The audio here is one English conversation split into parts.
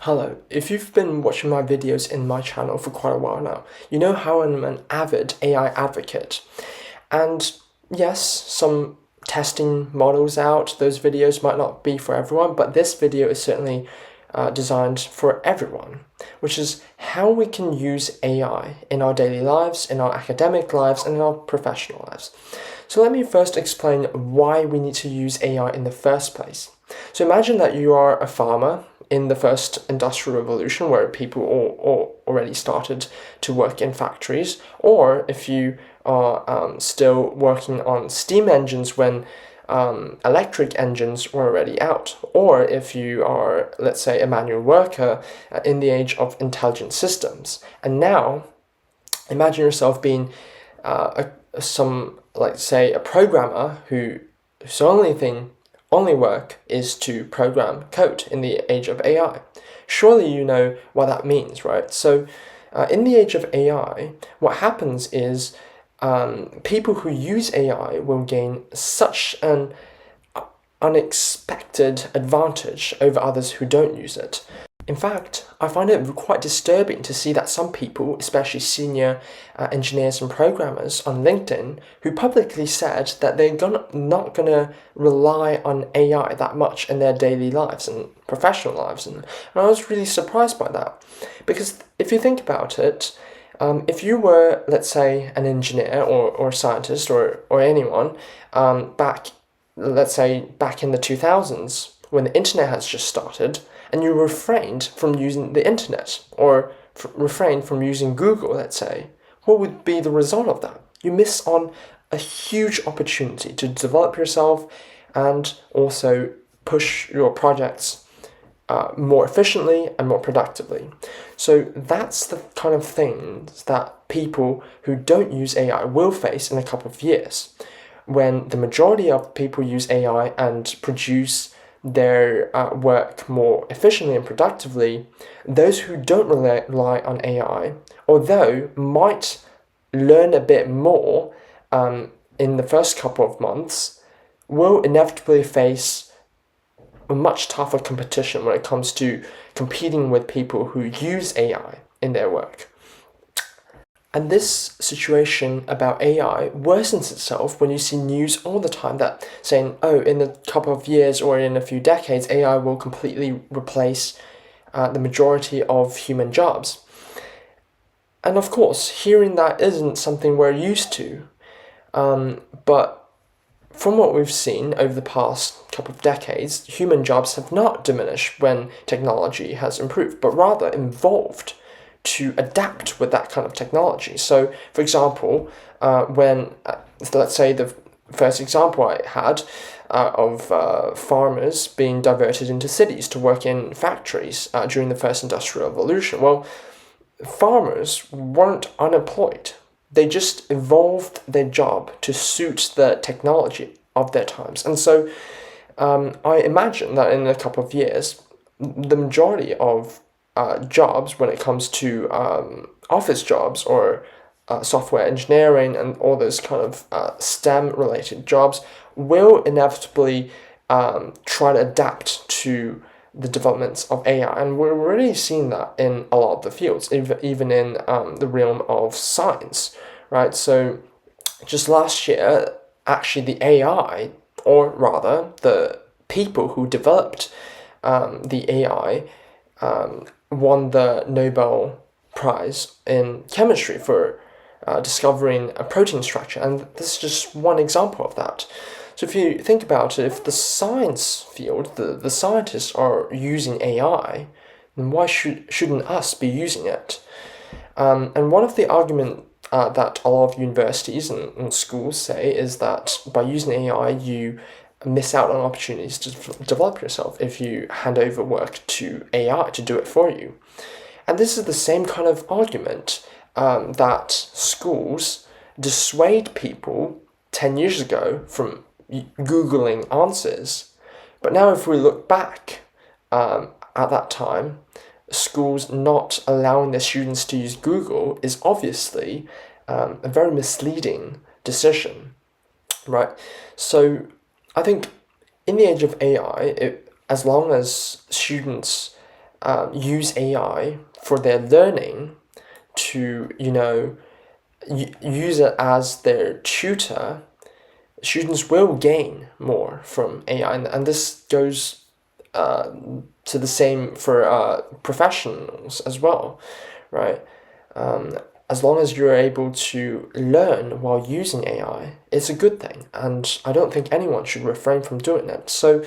Hello, if you've been watching my videos in my channel for quite a while now, you know how I'm an avid AI advocate. And yes, some testing models out, those videos might not be for everyone, but this video is certainly designed for everyone, which is how we can use AI in our daily lives, in our academic lives, and in our professional lives. So let me first explain why we need to use AI in the first place. So imagine that you are a farmer in the first industrial revolution where people all already started to work in factories, or if you are still working on steam engines when electric engines were already out, or if you are, let's say, a manual worker in the age of intelligent systems. And now, imagine yourself being like say, a programmer whose only work is to program code in the age of AI. Surely you know what that means, right? So in the age of AI, what happens is people who use AI will gain such an unexpected advantage over others who don't use it. In fact, I find it quite disturbing to see that some people, especially senior engineers and programmers on LinkedIn, who publicly said that they're not going to rely on AI that much in their daily lives and professional lives. And I was really surprised by that. Because if you think about it, if you were, let's say, an engineer or a scientist or anyone let's say, back in the 2000s, when the internet has just started, and you refrained from using the internet, or refrained from using Google, let's say, what would be the result of that? You miss on a huge opportunity to develop yourself and also push your projects more efficiently and more productively. So that's the kind of things that people who don't use AI will face in a couple of years, when the majority of people use AI and produce their work more efficiently and productively. Those who don't rely on AI, although might learn a bit more in the first couple of months, will inevitably face a much tougher competition when it comes to competing with people who use AI in their work. And this situation about AI worsens itself when you see news all the time that saying, oh, in a couple of years or in a few decades, AI will completely replace the majority of human jobs. And of course, hearing that isn't something we're used to. But from what we've seen over the past couple of decades, human jobs have not diminished when technology has improved, but rather evolved to adapt with that kind of technology. So, for example, when, let's say, the first example I had of farmers being diverted into cities to work in factories during the first industrial revolution, well, farmers weren't unemployed. They just evolved their job to suit the technology of their times. And so I imagine that in a couple of years, the majority of jobs when it comes to office jobs or software engineering and all those kind of STEM related jobs will inevitably try to adapt to the developments of AI. And we're already seeing that in a lot of the fields, even in the realm of science, right? So just last year, actually the AI, or rather the people who developed the AI, won the Nobel Prize in chemistry for discovering a protein structure, and this is just one example of that. So if you think about it, if the science field, the scientists are using AI, then why shouldn't us be using it? And one of the arguments that a lot of universities and schools say is that by using AI, you miss out on opportunities to develop yourself if you hand over work to AI to do it for you. And this is the same kind of argument that schools dissuade people 10 years ago from Googling answers. But now if we look back at that time, schools not allowing their students to use Google is obviously a very misleading decision, right? So I think in the age of AI, as long as students use AI for their learning to, use it as their tutor, students will gain more from AI. And this goes to the same for professionals as well, right? As long as you're able to learn while using AI, it's a good thing, and I don't think anyone should refrain from doing it. So,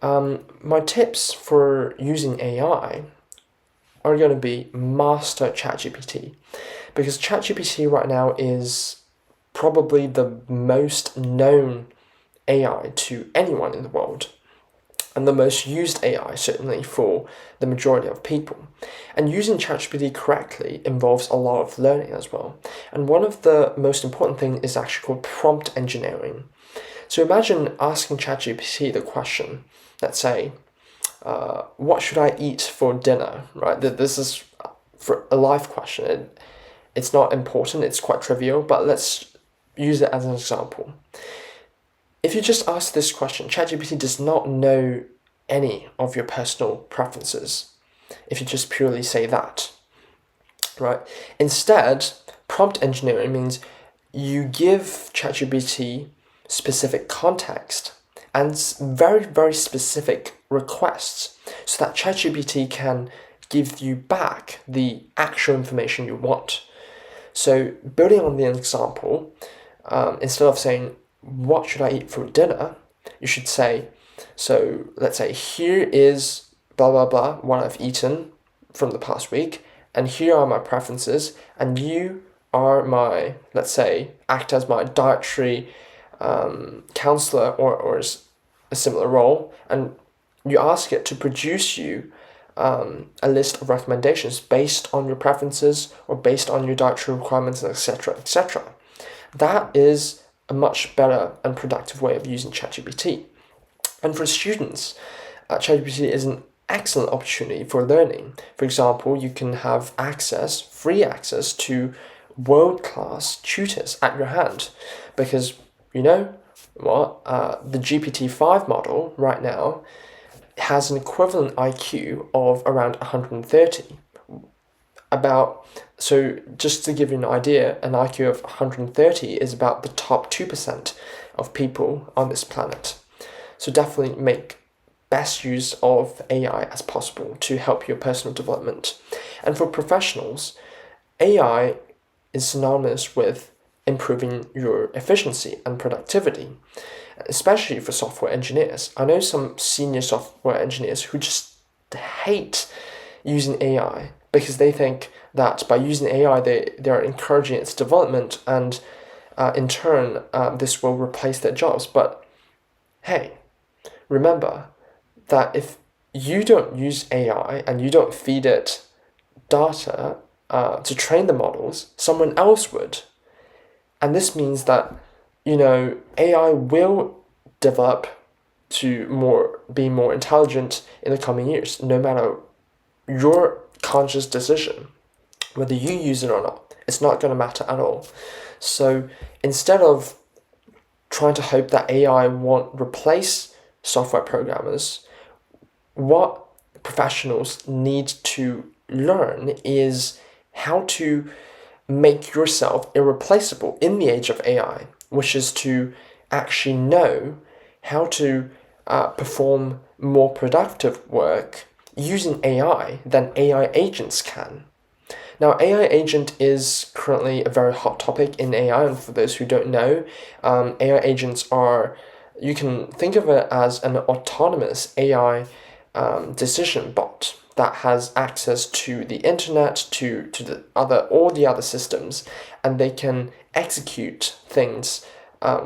my tips for using AI are going to be master ChatGPT, because ChatGPT right now is probably the most known AI to anyone in the world, and the most used AI, certainly for the majority of people. And using ChatGPT correctly involves a lot of learning as well. And one of the most important things is actually called prompt engineering. So imagine asking ChatGPT the question, let's say, what should I eat for dinner, right? This is for a life question. It's not important, it's quite trivial, but let's use it as an example. If you just ask this question, ChatGPT does not know any of your personal preferences. If you just purely say that, right? Instead, prompt engineering means you give ChatGPT specific context and very, very specific requests so that ChatGPT can give you back the actual information you want. So, building on the example, instead of saying, what should I eat for dinner? You should say, so let's say, here is blah, blah, blah, what I've eaten from the past week, and here are my preferences, and you are my, let's say, act as my dietary counselor or a similar role, and you ask it to produce you a list of recommendations based on your preferences or based on your dietary requirements, etc., etc. That is a much better and productive way of using ChatGPT. And for students, ChatGPT is an excellent opportunity for learning. For example, you can have free access to world-class tutors at your hand, because you know what, the GPT-5 model right now has an equivalent IQ of around 130. So just to give you an idea, an IQ of 130 is about the top 2% of people on this planet. So definitely make best use of AI as possible to help your personal development. And for professionals, AI is synonymous with improving your efficiency and productivity, especially for software engineers. I know some senior software engineers who just hate using AI because they think that by using AI, they are encouraging its development, and in turn, this will replace their jobs. But hey, remember that if you don't use AI and you don't feed it data to train the models, someone else would. And this means that, AI will develop to be more intelligent in the coming years, no matter your conscious decision. Whether you use it or not, it's not going to matter at all. So instead of trying to hope that AI won't replace software programmers, what professionals need to learn is how to make yourself irreplaceable in the age of AI, which is to actually know how to perform more productive work using AI than AI agents can. Now, AI agent is currently a very hot topic in AI, and for those who don't know, AI agents you can think of it as an autonomous AI decision bot that has access to the internet, to all the other systems, and they can execute things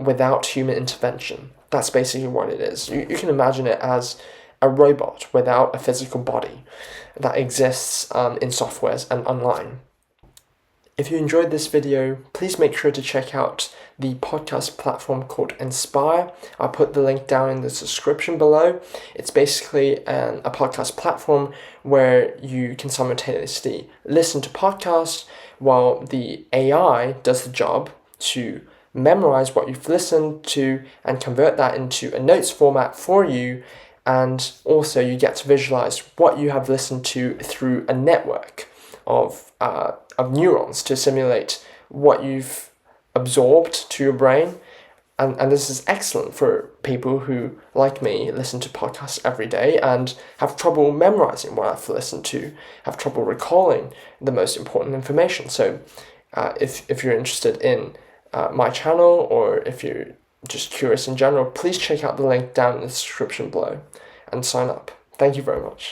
without human intervention. That's basically what it is. You can imagine it as a robot without a physical body that exists in softwares and online. If you enjoyed this video, please make sure to check out the podcast platform called Inspire. I'll put the link down in the description below. It's basically a podcast platform where you can simultaneously listen to podcasts while the AI does the job to memorize what you've listened to and convert that into a notes format for you, and also you get to visualize what you have listened to through a network of neurons to simulate what you've absorbed to your brain. And this is excellent for people who, like me, listen to podcasts every day and have trouble memorizing what I've listened to, have trouble recalling the most important information. So if you're interested in my channel, or if you're just curious in general, please check out the link down in the description below and sign up. Thank you very much.